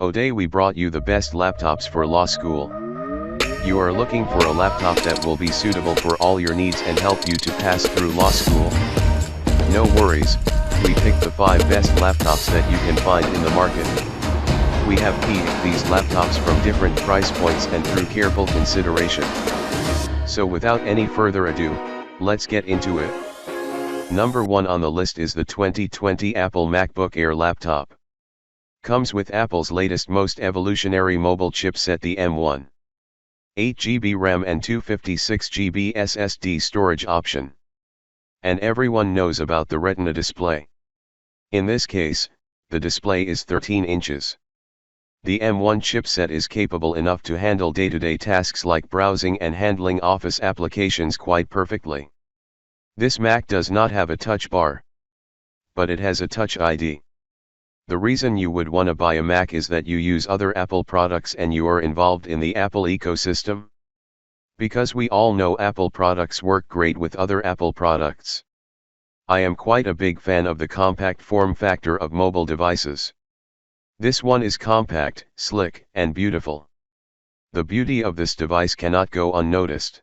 Today we brought you the best laptops for law school. You are looking for a laptop that will be suitable for all your needs and help you to pass through law school? No worries, we picked the 5 best laptops that you can find in the market. We have picked these laptops from different price points and through careful consideration. So without any further ado, let's get into it. Number 1 on the list is the 2020 Apple MacBook Air laptop. Comes with Apple's latest most evolutionary mobile chipset, the M1. 8GB RAM and 256GB SSD storage option. And everyone knows about the Retina display. In this case, the display is 13 inches. The M1 chipset is capable enough to handle day-to-day tasks like browsing and handling office applications quite perfectly. This Mac does not have a touch bar, but it has a Touch ID. The reason you would want to buy a Mac is that you use other Apple products and you are involved in the Apple ecosystem. Because we all know Apple products work great with other Apple products. I am quite a big fan of the compact form factor of mobile devices. This one is compact, slick, and beautiful. The beauty of this device cannot go unnoticed.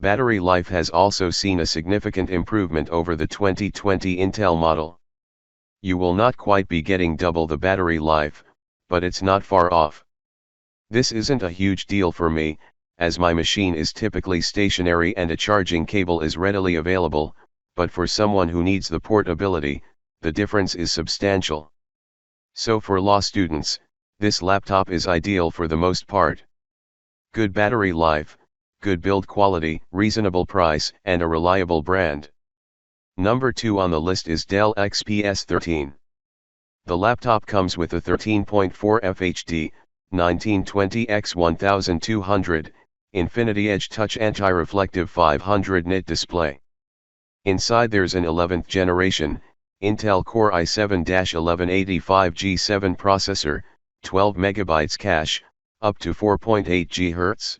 Battery life has also seen a significant improvement over the 2020 Intel model. You will not quite be getting double the battery life, but it's not far off. This isn't a huge deal for me, as my machine is typically stationary and a charging cable is readily available, but for someone who needs the portability, the difference is substantial. So for law students, this laptop is ideal for the most part. Good battery life, good build quality, reasonable price, and a reliable brand. Number 2 on the list is Dell XPS 13. The laptop comes with a 13.4 FHD, 1920x1200, Infinity Edge Touch Anti-Reflective 500 nit display. Inside there's an 11th generation, Intel Core i7-1185G7 processor, 12 MB cache, up to 4.8 GHz.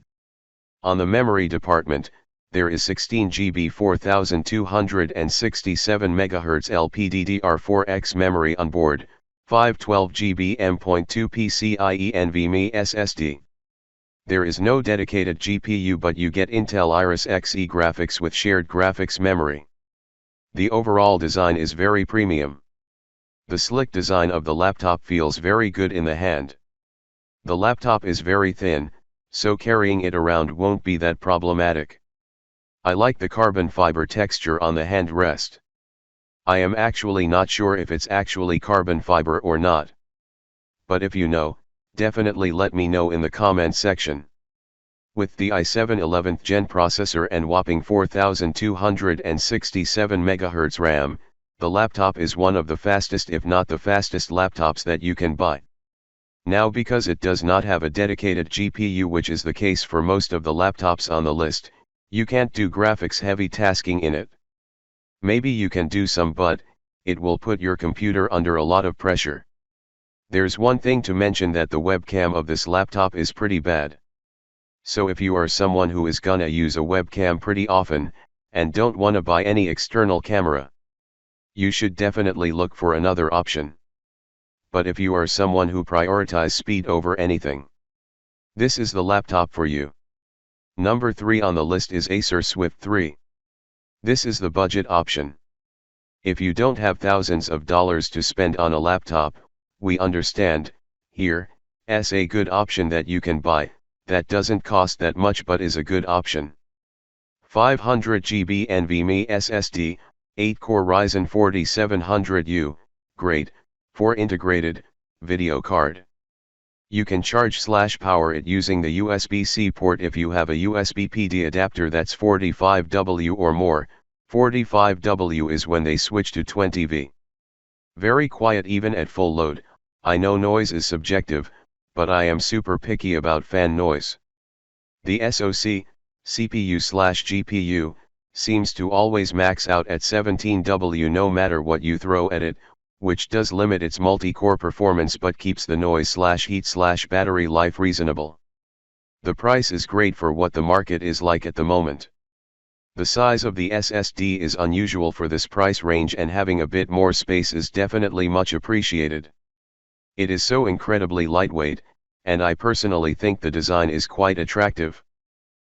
On the memory department, there is 16GB 4267 MHz LPDDR4X memory on board, 512GB M.2 PCIe NVMe SSD. There is no dedicated GPU, but you get Intel Iris Xe graphics with shared graphics memory. The overall design is very premium. The slick design of the laptop feels very good in the hand. The laptop is very thin, so carrying it around won't be that problematic. I like the carbon fiber texture on the handrest. I am actually not sure if it's actually carbon fiber or not. But if you know, definitely let me know in the comment section. With the i7 11th Gen processor and whopping 4267 MHz RAM, the laptop is one of the fastest, if not the fastest laptops that you can buy. Now, because it does not have a dedicated GPU, which is the case for most of the laptops on the list, you can't do graphics heavy tasking in it. Maybe you can do some, but it will put your computer under a lot of pressure. There's one thing to mention, that the webcam of this laptop is pretty bad. So if you are someone who is gonna use a webcam pretty often, and don't wanna buy any external camera, you should definitely look for another option. But if you are someone who prioritizes speed over anything, this is the laptop for you. Number 3 on the list is Acer Swift 3. This is the budget option. If you don't have thousands of dollars to spend on a laptop, we understand. Here's a good option that you can buy, that doesn't cost that much but is a good option. 500GB NVMe SSD, 8-core Ryzen 4700U, great, 4 integrated, video card. You can charge/power it using the USB-C port if you have a USB PD adapter that's 45W or more. 45W is when they switch to 20V. Very quiet even at full load. I know noise is subjective, but I am super picky about fan noise. The SoC, CPU/GPU, seems to always max out at 17W no matter what you throw at it, which does limit its multi-core performance but keeps the noise/heat/battery life reasonable. The price is great for what the market is like at the moment. The size of the SSD is unusual for this price range, and having a bit more space is definitely much appreciated. It is so incredibly lightweight, and I personally think the design is quite attractive.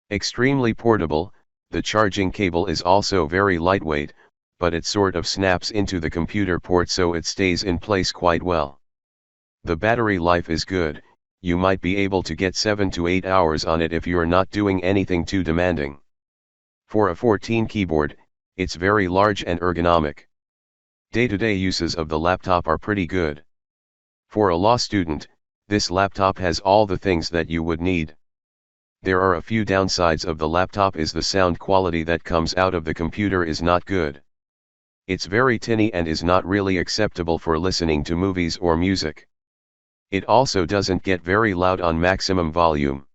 Extremely portable, the charging cable is also very lightweight, but it sort of snaps into the computer port so it stays in place quite well. The battery life is good, you might be able to get 7 to 8 hours on it if you're not doing anything too demanding. For a 14 keyboard, it's very large and ergonomic. Day-to-day uses of the laptop are pretty good. For a law student, this laptop has all the things that you would need. There are a few downsides of the laptop is the sound quality that comes out of the computer is not good. It's very tinny and is not really acceptable for listening to movies or music. It also doesn't get very loud on maximum volume.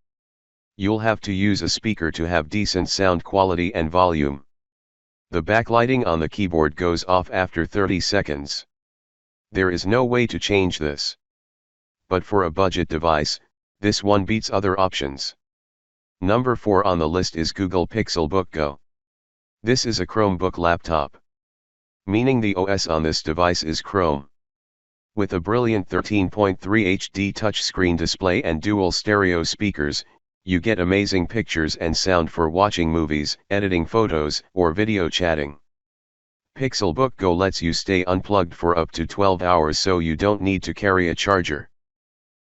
You'll have to use a speaker to have decent sound quality and volume. The backlighting on the keyboard goes off after 30 seconds. There is no way to change this. But for a budget device, this one beats other options. Number 4 on the list is Google Pixelbook Go. This is a Chromebook laptop. Meaning the OS on this device is Chrome. With a brilliant 13.3 HD touchscreen display and dual stereo speakers, you get amazing pictures and sound for watching movies, editing photos, or video chatting. Pixelbook Go lets you stay unplugged for up to 12 hours so you don't need to carry a charger.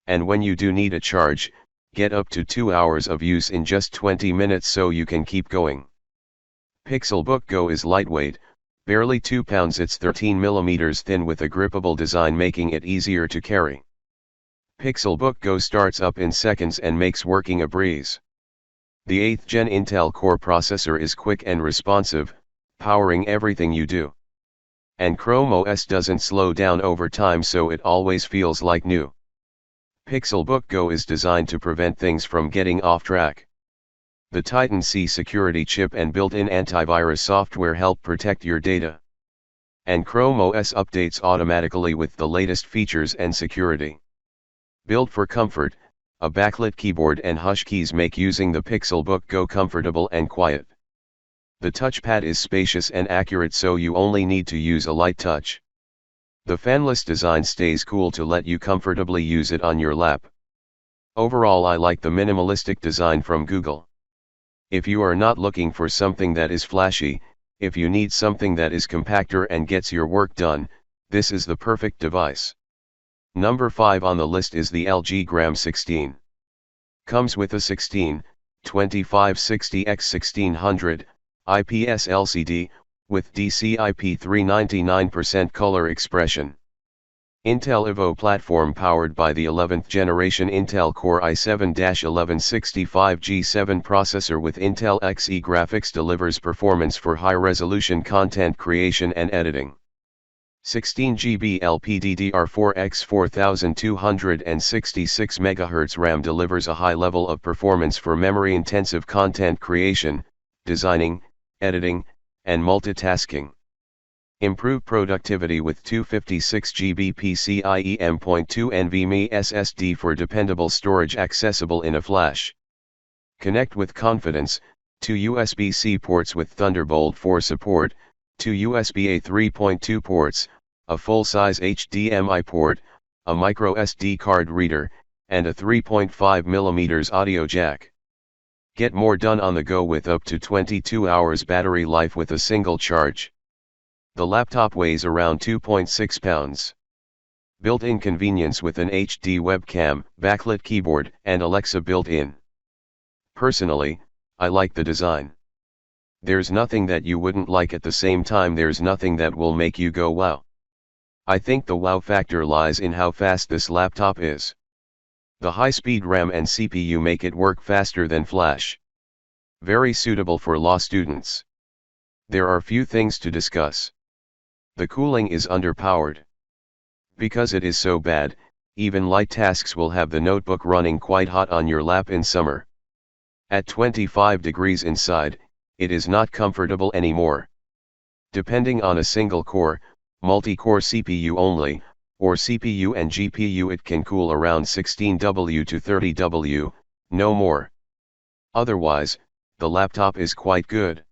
And when you do need a charge, get up to 2 hours of use in just 20 minutes so you can keep going. Pixelbook Go is lightweight, barely 2 pounds. It's 13 mm thin with a grippable design making it easier to carry. Pixelbook Go starts up in seconds and makes working a breeze. The 8th Gen Intel Core processor is quick and responsive, powering everything you do. And Chrome OS doesn't slow down over time so it always feels like new. Pixelbook Go is designed to prevent things from getting off track. The Titan C security chip and built-in antivirus software help protect your data. And Chrome OS updates automatically with the latest features and security. Built for comfort, a backlit keyboard and hush keys make using the Pixelbook Go comfortable and quiet. The touchpad is spacious and accurate so you only need to use a light touch. The fanless design stays cool to let you comfortably use it on your lap. Overall, I like the minimalistic design from Google. If you are not looking for something that is flashy, if you need something that is compacter and gets your work done, this is the perfect device. Number 5 on the list is the LG Gram 16. Comes with a 16/2560x1600 IPS LCD, with DCI-P3 99% color expression. Intel Evo platform powered by the 11th generation Intel Core i7-1165G7 processor with Intel Xe graphics delivers performance for high-resolution content creation and editing. 16GB LPDDR4X 4266 MHz RAM delivers a high level of performance for memory-intensive content creation, designing, editing, and multitasking. Improve productivity with 256GB PCIe M.2 NVMe SSD for dependable storage accessible in a flash. Connect with confidence, 2 USB-C ports with Thunderbolt 4 support, 2 USB-A 3.2 ports, a full-size HDMI port, a microSD card reader, and a 3.5mm audio jack. Get more done on the go with up to 22 hours battery life with a single charge. The laptop weighs around 2.6 pounds. Built-in convenience with an HD webcam, backlit keyboard, and Alexa built-in. Personally, I like the design. There's nothing that you wouldn't like, at the same time there's nothing that will make you go wow. I think the wow factor lies in how fast this laptop is. The high-speed RAM and CPU make it work faster than Flash. Very suitable for law students. There are few things to discuss. The cooling is underpowered. Because it is so bad, even light tasks will have the notebook running quite hot on your lap in summer. At 25 degrees inside, it is not comfortable anymore. Depending on a single core, multi-core CPU only, or CPU and GPU, it can cool around 16W to 30W, no more. Otherwise, the laptop is quite good.